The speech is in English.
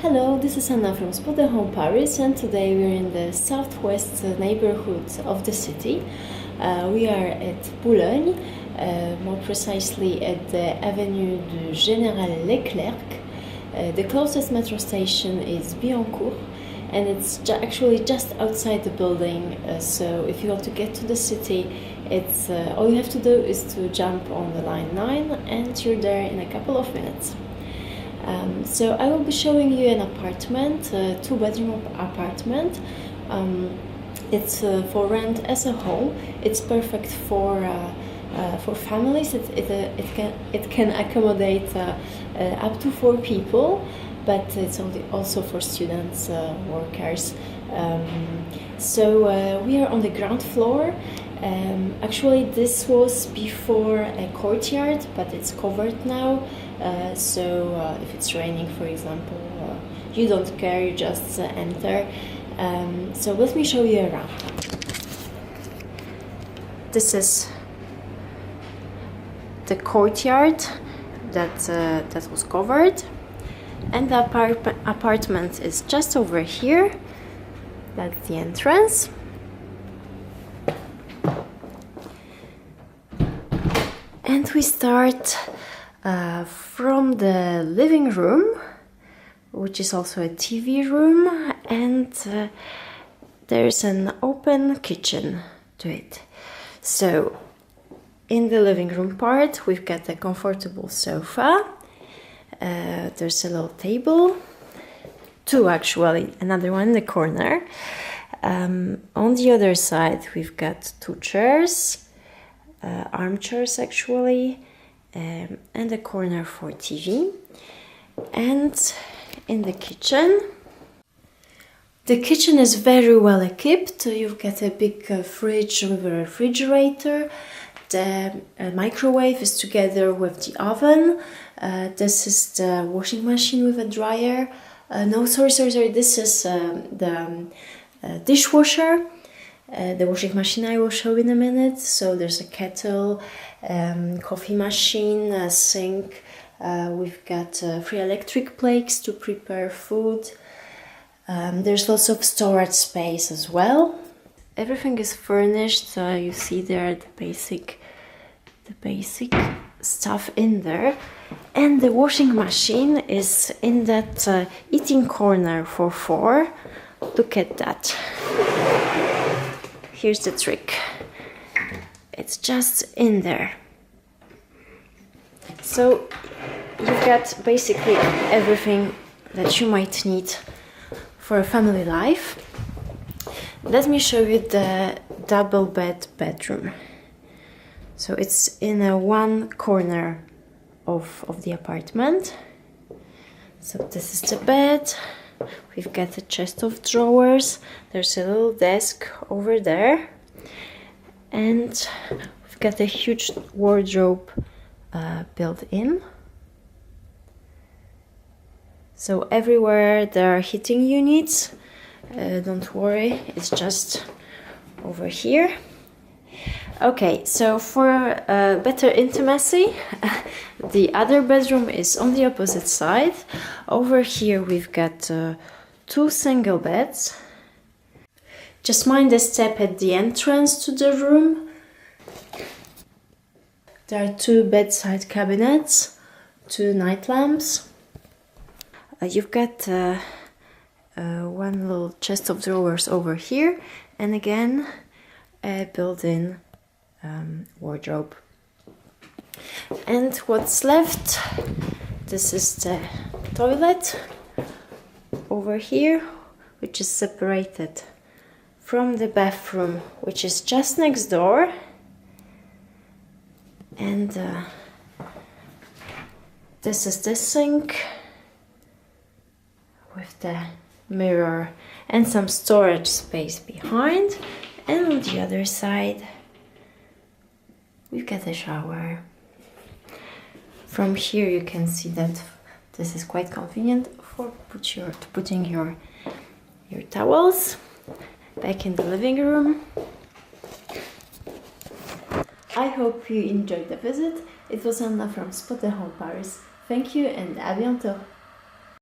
Hello, this is Anna from Spotahome, Paris, and today we're in the southwest neighborhood of the city. We are at Boulogne, more precisely at the Avenue du Général Leclerc. The closest metro station is Billancourt, and it's actually just outside the building. So if you want to get to the city, it's all you have to do is to jump on the line 9, and you're there in a couple of minutes. So I will be showing you an apartment, a two-bedroom apartment. It's for rent as a whole. It's perfect for families. It can accommodate up to 4 people, but it's also for students, workers. So we are on the ground floor. Actually, this was before a courtyard, but it's covered now. So if it's raining, for example, you don't care, you just enter. So let me show you around. This is the courtyard that was covered, and the apartment is just over here. That's the entrance. And we start from the living room, which is also a TV room, and there's an open kitchen to it. So in the living room part, we've got a comfortable sofa. There's a little table, 2 actually, another one in the corner. On the other side, we've got 2 chairs, armchairs actually, and a corner for TV. And in the kitchen is very well equipped. You've got a big fridge with a refrigerator. The microwave is together with the oven. This is the washing machine with a dryer. Sorry, this is the dishwasher. The washing machine I will show in a minute. So there's a kettle, coffee machine, a sink. We've got 3 electric plates to prepare food. There's lots of storage space as well. Everything is furnished. You see there the basic stuff in there. And the washing machine is in that eating corner for 4. Look at that. Here's the trick. It's just in there. So you've got basically everything that you might need for a family life. Let me show you the double bedroom. So it's in one corner of the apartment. So this is the bed. We've got a chest of drawers. There's a little desk over there. And we've got a huge wardrobe built in. So everywhere there are heating units. Don't worry, it's just over here. Okay, so for better intimacy, the other bedroom is on the opposite side. Over here we've got 2 single beds. Just mind the step at the entrance to the room. There are 2 bedside cabinets, 2 night lamps. You've got one little chest of drawers over here, and again a built-in wardrobe. And what's left, this is the toilet over here, which is separated from the bathroom, which is just next door. And this is the sink with the mirror and some storage space behind. And on the other side, we've got a shower. From here you can see that this is quite convenient for putting your towels. Back in the living room. I hope you enjoyed the visit. It was Anna from Spotahome, Paris. Thank you and à bientôt.